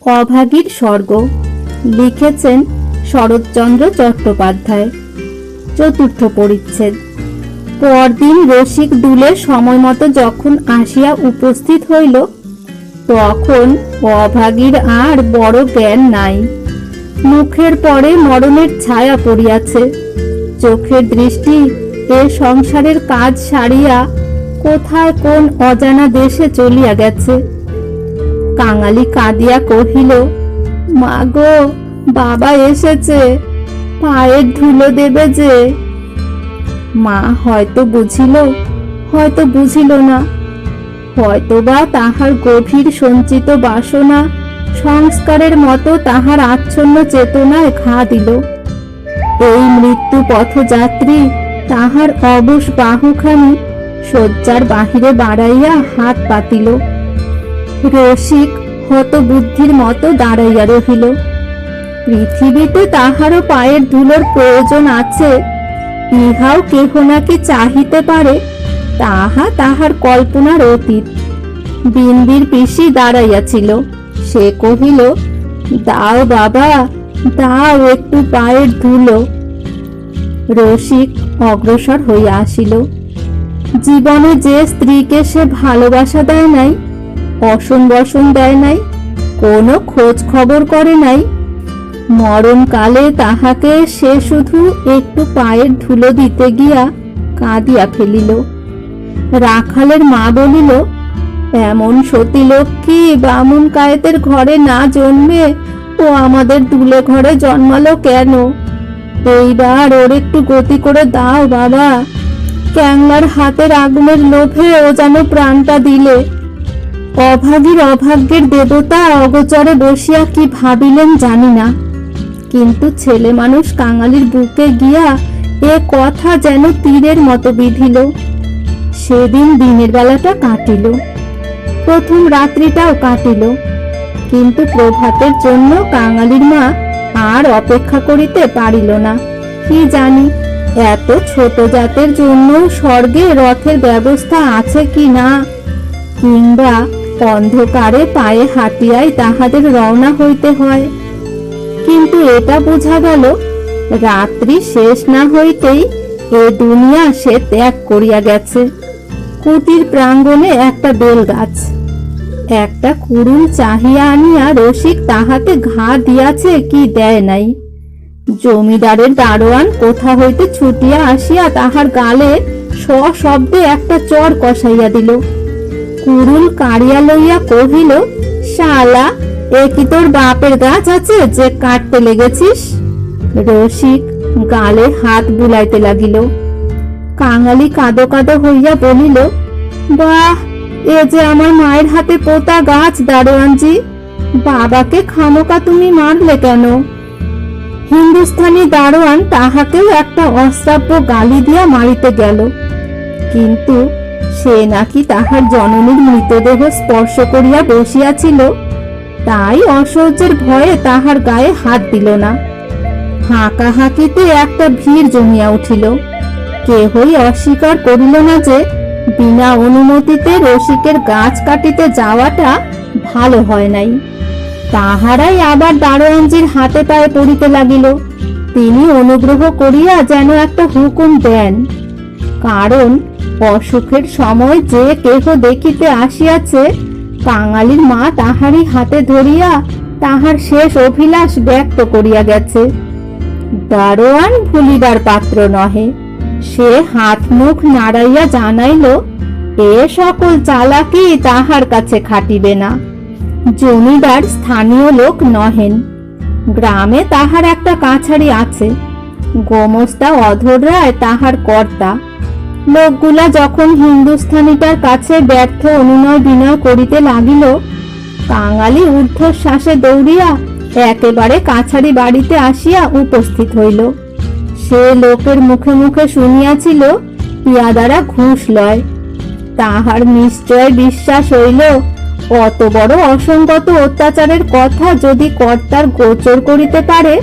অভাগীর স্বর্গ। লিখেছেন শরৎচন্দ্র চট্টোপাধ্যায়। চতুর্থ পরিচ্ছেদ। পরদিন রসিক দুলে সময় মতো যখন আসিয়া উপস্থিত হইল, তখন অভাগীর আর বড় জ্ঞান নাই। মুখের পরে মরণের ছায়া পড়িয়াছে। চোখের দৃষ্টি এ সংসারের কাজ সারিয়া কোথায় কোন অজানা দেশে চলিয়া গেছে। কাঙালি কাঁদিয়া কহিল, মা গো, বাবা এসেছে, পায়ের ধুলো দেবে যে। মা হয়তো বুঝিল, হয়তো বুঝিল না, হয়তোবা তাহার গভীর সঞ্চিত বাসনা সংস্কারের মতো তাহার আচ্ছন্ন চেতনায় ঘা দিল। এই মৃত্যু পথযাত্রী তাহার অবশ বাহুখানি শয্যার বাহিরে বাড়াইয়া হাত পাতিল। রসিক হতবুদ্ধির মতো দাঁড়াইয়া রহিল। পৃথিবীতে তাহারও পায়ের ধুলোর প্রয়োজন আছে, ইহাও কেহ নাকি চাহিতে পারে, তাহা তাহার কল্পনার অতীত। বিন্দির পিসি দাঁড়াইয়াছিল। সে কহিল, দাও বাবা, দাও একটু পায়ের ধুলো। রসিক অগ্রসর হইয়া আসিল। জীবনে যে স্ত্রীকে সে ভালোবাসা দেয় নাই, অসন বসন দেয় নাই, কোনো খোঁজ খবর করে নাই, মরণকালে তাহাকে সে শুধু একটু পায়ের ধুলো দিতে গিয়া কাঁদিয়া ফেলিল। রাখালের মা বলিল, এমন সতী লক্ষ্মী বামুন কায়েতের ঘরে না জন্মে ও আমাদের দুলে ঘরে জন্মালো কেন? এইবার ওর একটু গতি করে দাও বাবা, ক্যাংলার হাতের আগুনের লোভে ও যেন প্রাণটা দিলে। অভাগীর অভাগ্যের দেবতা অগোচরে বসিয়া কি ভাবিলেন জানি না, কিন্তু ছেলে মানুষ কাঙালির বুকে গিয়া এ কথা যেন তীরের মতো বিঁধিল। সেদিন দিনের বেলাটা কাটিল, প্রথম রাত্রিটাও কাটিল, কিন্তু প্রভাতের জন্য কাঙালির মা আর অপেক্ষা করিতে পারিল না। কি জানি এত ছোট জাতের জন্য স্বর্গে রথের ব্যবস্থা আছে কি না, কিংবা অন্ধকারে পায়ে হাঁটিয়াই তাহাদের রওনা হইতে হয়। কিন্তু এটা বোঝা গেল, রাত্রি শেষ না হইতেই এ দুনিয়া সে ত্যাগ করিয়া গেছে। কুটির প্রাঙ্গণে একটা বেল গাছ, একটা কুড়ুল চাহিয়া আনিয়া রসিক তাহাতে ঘা দিয়াছে কি দেয় নাই। জমিদারের দারোয়ান কোথা হইতে ছুটিয়া আসিয়া তাহার গালে সশব্দে একটা চর কষাইয়া দিল। কুড়ুল কাড়িয়া লইয়া কহিল, শালা, এ কি তোর বাপের গাছ আছে যে কাটতে লেগেছিস? রসিক গালে হাত বুলাইতে লাগিল। কাঙালি কাঁদো কাঁদো হইয়া বলিল, বাহ, এ যে আমার মায়ের হাতে পোতা গাছ দারোয়ানজি, বাবাকে খামোকা তুমি মারলে কেন? হিন্দুস্থানি দারোয়ান তাহাকেও একটা অশ্রাব্য গালি দিয়া মারিতে গেল, কিন্তু সে নাকি তাহার জননীর মৃতদেহ স্পর্শ করিয়া বসিয়াছিল, তাই অসহ্যের ভয়ে তাহার গায়ে হাত দিল না। হাঁকাহাঁকিতে একটা ভিড় জমিয়া উঠিল। কেহই অস্বীকার করিল না যে বিনা অনুমতিতে রসিকের গাছ কাটিতে যাওয়াটা ভালো হয় নাই। তাহারাই আবার দারোয়ানজির হাতে পায়ে পড়িতে লাগিল। তিনি অনুগ্রহ করিয়া যেন একটা হুকুম দেন, কারণ অসুখের সময় যে কেহ দেখিতে আসিয়াছে, কাঙালির মা তাহারই হাতে ধরিয়া তাহার শেষ অভিলাষ ব্যক্ত করিয়া গেছে। দারোয়ান ভুলিবার পাত্র নহে। সে হাত মুখ নাড়াইয়া জানাইল, এ সকল চালাকি তাহার কাছে খাটিবে না। জমিদার স্থানীয় লোক নহেন। গ্রামে তাহার একটা কাছারি আছে, গোমস্তা অধর রায় তাহার কর্তা। লোকগুলা যখন হিন্দুস্থানিটার কাছে ব্যর্থ অনুনয় বিনয় করিতে লাগিল, কাঙালি ঊর্ধ্বশ্বাসে দৌড়িয়া একেবারে কাছারি বাড়িতে আসিয়া উপস্থিত হইল। সে লোকের মুখে মুখে শুনিয়াছিল পিয়াদারা ঘুষ লয়। তাহার নিশ্চয় বিশ্বাস হইল, অত বড় অসংগত অত্যাচারের কথা যদি কর্তার গোচর করিতে পারে,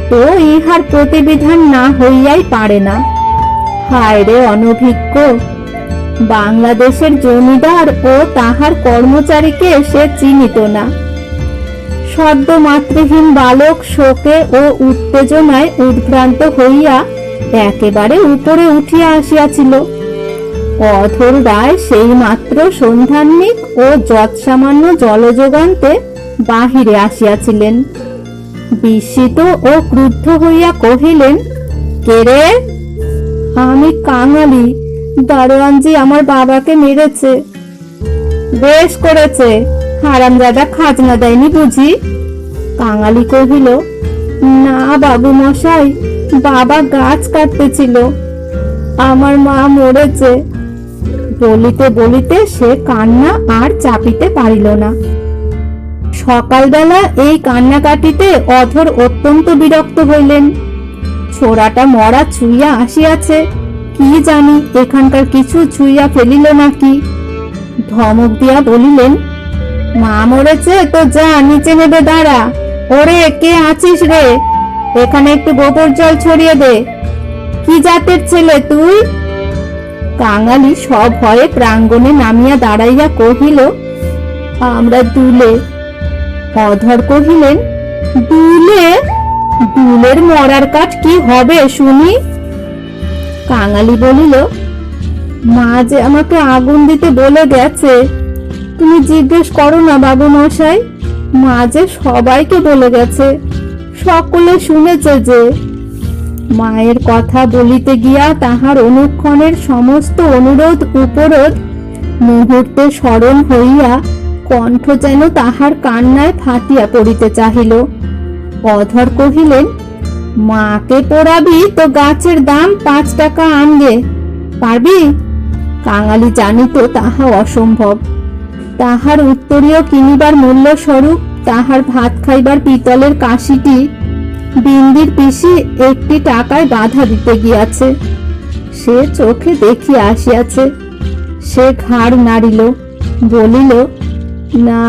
তো ইহার প্রতিবিধান না হইয়াই পারে না। হায় রে অনভিজ্ঞ! বাংলাদেশের জমিদার ও তাহার কর্মচারীকে সে চিনিত না। সদ্য মাতৃহীন বালক শোকে ও উত্তেজনায় উদ্ভ্রান্ত হইয়া একেবারে উপরে উঠিয়া আসিয়াছিল। অধর রায় সেই মাত্র সন্ধান্বিক ও যৎসামান্য জলযোগান্তে বাহিরে আসিয়াছিলেন। বিস্মিত ও ক্রুদ্ধ হইয়া কহিলেন, কে রে? আমি কাঙালি, দারোয়ানজি আমার বাবাকে মেরেছে। বেশ করেছে, হারামজাদা খাজনা দেয়নি বুঝি? কাঙালি কহিল, না বাবু মশাই, বাবা গাছ কাটতেছিল, আমার মা মরেছে। বলিতে বলিতে সে কান্না আর চাপিতে পারিল না। সকালবেলা এই কান্নাকাটিতে অধর অত্যন্ত বিরক্ত হইলেন। ছোড়াটা মরা ছুঁইয়া আসিয়াছে, কি জানি এখানকার কিছু ছুঁইয়া ফেলিল নাকি। ধমক দিয়া বলিলেন, মা মরেছে তো যা নিচে নেবে দাঁড়া। ওরে, কে আছিস রে? এখানে একটু গোবর জল ছড়িয়ে দে। কি জাতের ছেলে তুই? কাঙালি সভয়ে প্রাঙ্গণে নামিয়া দাঁড়াইয়া কহিল, আমরা দুলে। অধর কহিলেন, দুলে? দুলের মরার কাঠ কি হবে শুনি? কাঙালি বলিল, মা যে আমাকে আগুন দিতে বলে গেছে। তুমি জিজ্ঞেস করো না বাবু মশাই, মা যে সবাইকে বলে গেছে, সকলে শুনেছে যে। মায়ের কথা বলিতে গিয়া তাহার অনুক্ষণের সমস্ত অনুরোধ উপরোধ মুহূর্তে স্মরণ হইয়া কণ্ঠ যেন তাহার কান্নায় ফাটিয়া পড়িতে চাহিল। অধর কহিলেন, মাকে পোড়াবি তো গাছের দাম 5 টাকা আনগে, পারবি? কাঙালি জানিত তাহা অসম্ভব। তাহার উত্তরীয় কিনিবার মূল্য স্বরূপ তাহার ভাত খাইবার পিতলের কাশিটি বিন্দির পিসি 1 টাকায় বাধা দিতে গিয়াছে। সে চোখে দেখিয়া আসিয়াছে। সে ঘাড় নাড়িল, বলিল, না।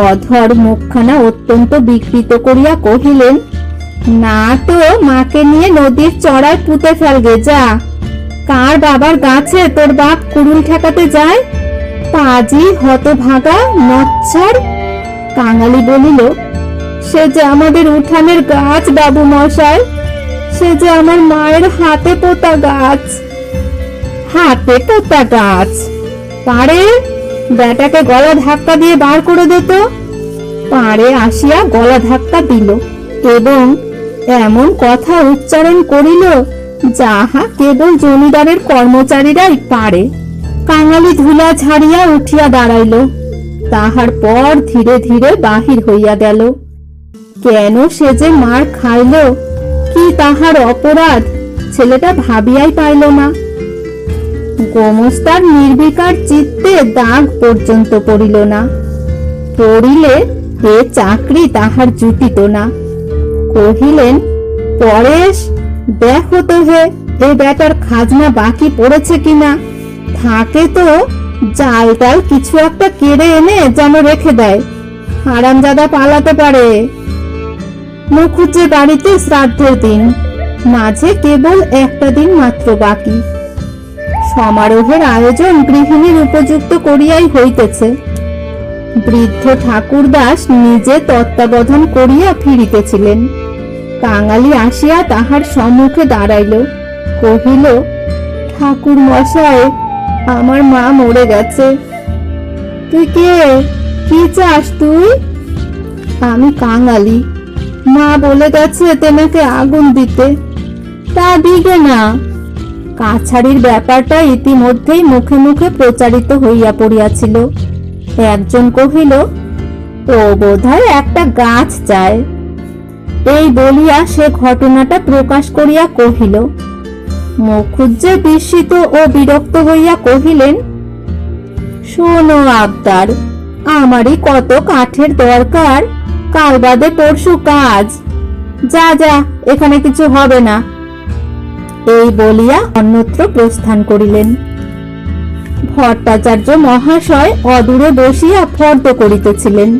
অধর মুখখানা অত্যন্ত বিকৃত করিয়া কহিলেন, না তো মাকে নিয়ে নদীর চড়ায় পুঁতে ফেলগে যা। কার বাবার গাছে তোর বাপ কুড়ুল ঠেকাতে যায়? পাজি হতভাগা নচ্ছার। কাঙালি বলিল, সে যে আমাদের উঠানের গাছ বাবু মশাই, সে যে আমার মায়ের হাতে পোতা গাছ। হাতে পোতা গাছ? পারে? বেটাকে গলা ধাক্কা দিয়ে বার করে দিত। পারে আসিয়া গলা ধাক্কা দিল এবং এমন কথা উচ্চারণ করিল যাহা কেবল জমিদারের কর্মচারীরাই পারে। কাঙালি ধুলা ঝাড়িয়া উঠিয়া দাঁড়াইল। তাহার পর ধীরে ধীরে বাহির হইয়া গেল। কেন সে যে মার খাইল, কি তাহার অপরাধ, ছেলেটা ভাবিয়াই পাইল না। গোমস্তার নির্বিকার চিত্তে দাগ পর্যন্ত পড়িল না। পড়িলে এ চাকরি তাহার জুটিত না। কহিলেন, পরেশ, দেখো তো হে এ বেটার খাজনা বাকি পড়েছে কিনা। থাকে তো জাল টাল কিছু একটা কেড়ে এনে যেন রেখে দেয়, হারামজাদা পালাতে পারে। মুখুজ্জে বাড়িতে শ্রাদ্ধের দিন, মাঝে কেবল একটা দিন মাত্র বাকি। সমারোহের আয়োজন গৃহিণীর উপযুক্ত করিয়াই হইতেছে। বৃদ্ধ ঠাকুরদাস নিজে তত্ত্বাবধান করিয়া ফিরিতেছিলেন। কাঙালি আসিয়া তাহার সম্মুখে দাঁড়াইল, কহিল, ঠাকুর মশাই, আমার মা মরে গেছে। তুই কে? কি চাস তুই? আমি কাঙালি, মা বলে গেছে তোমাকে আগুন দিতে। তা দিবে না। কাছারির ব্যাপারটা ইতিমধ্যেই মুখে মুখে প্রচারিত হইয়া পড়িয়াছিল। একজন কহিল, ও বোধহয় একটা গাছ চায়। এই বলিয়া সে ঘটনাটা প্রকাশ করিয়া কহিল। মুখুজ্জে বিস্মিত ও বিরক্ত হইয়া কহিলেন, শোনো আবদার, আমারই কত কাঠের দরকার, কাল বাদে পরশু কাজ। যা যা, এখানে কিছু হবে না। এই বলিয়া অন্যত্র প্রস্থান করিলেন। ভট্টাচার্য মহাশয় অদূরে বসিয়া ফর্দ করিতেছিলেন।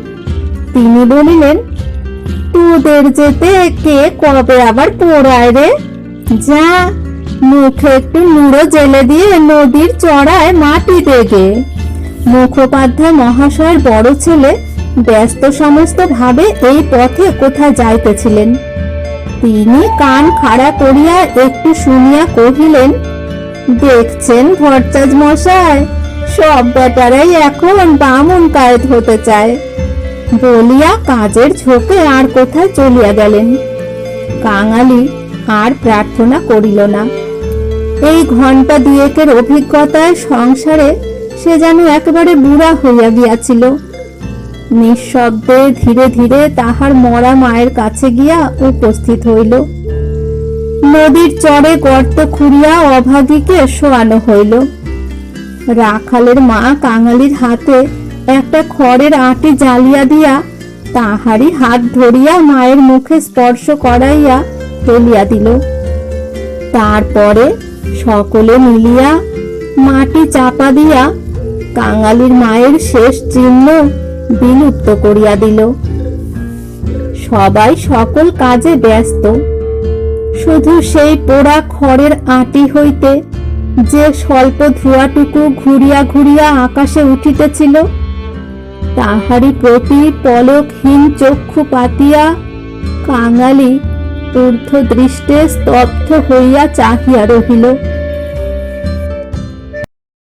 তিনি বলিলেন, তোদের যেতে কে কবে আবার পোড়ায় রে? যা, মুখে একটু নুড়ো জেলে দিয়ে নদীর চড়ায় মাটি দেগে। মুখোপাধ্যায় মহাশয়ের বড় ছেলে ব্যস্ত সমস্ত ভাবে এই পথে কোথায় যাইতেছিলেন। তিনি কান খাড়া করিয়া একটু শুনিয়া কহিলেন, দেখছেন ভট্টাচ মশাই, সব বেটারাই এখন বামুন কায়েত হতে চায়। বলিয়া কাজের ঝোঁকে আর কোথায় চলিয়া গেলেন। কাঙালি আর প্রার্থনা করিল না। এই ঘন্টা দুয়েকের অভিজ্ঞতায় সংসারে সে যেন একেবারে বুড়া হইয়া গিয়াছিল। নিঃশব্দে ধীরে ধীরে তাহার মরা মায়ের কাছে গিয়া উপস্থিত হইল। নদীর চরে গর্ত খুঁড়িয়া অভাগীকে শোয়ানো হইল। রাখালের মা কাঙালির হাতে একটা খড়ের আঁটি জ্বালিয়া দিয়া তাহারই হাত ধরিয়া মায়ের মুখে স্পর্শ করাইয়া ফেলিয়া দিল। তারপরে সকলে মিলিয়া মাটি চাপা দিয়া কাঙালির মায়ের শেষ চিহ্ন বিলুপ্ত করিয়া দিল। সবাই সকল কাজে ব্যস্ত। শুধু সেই পোড়া খড়ের আঁটি হইতে যে স্বল্প ধোঁয়াটুকু ঘুরিয়া ঘুরিয়া আকাশে উঠিতেছিল, তাহারই প্রতি পলকহীন চক্ষু পাতিয়া কাঙালি ঊর্ধ্ব দৃষ্টে স্তব্ধ হইয়া চাহিয়া রহিল।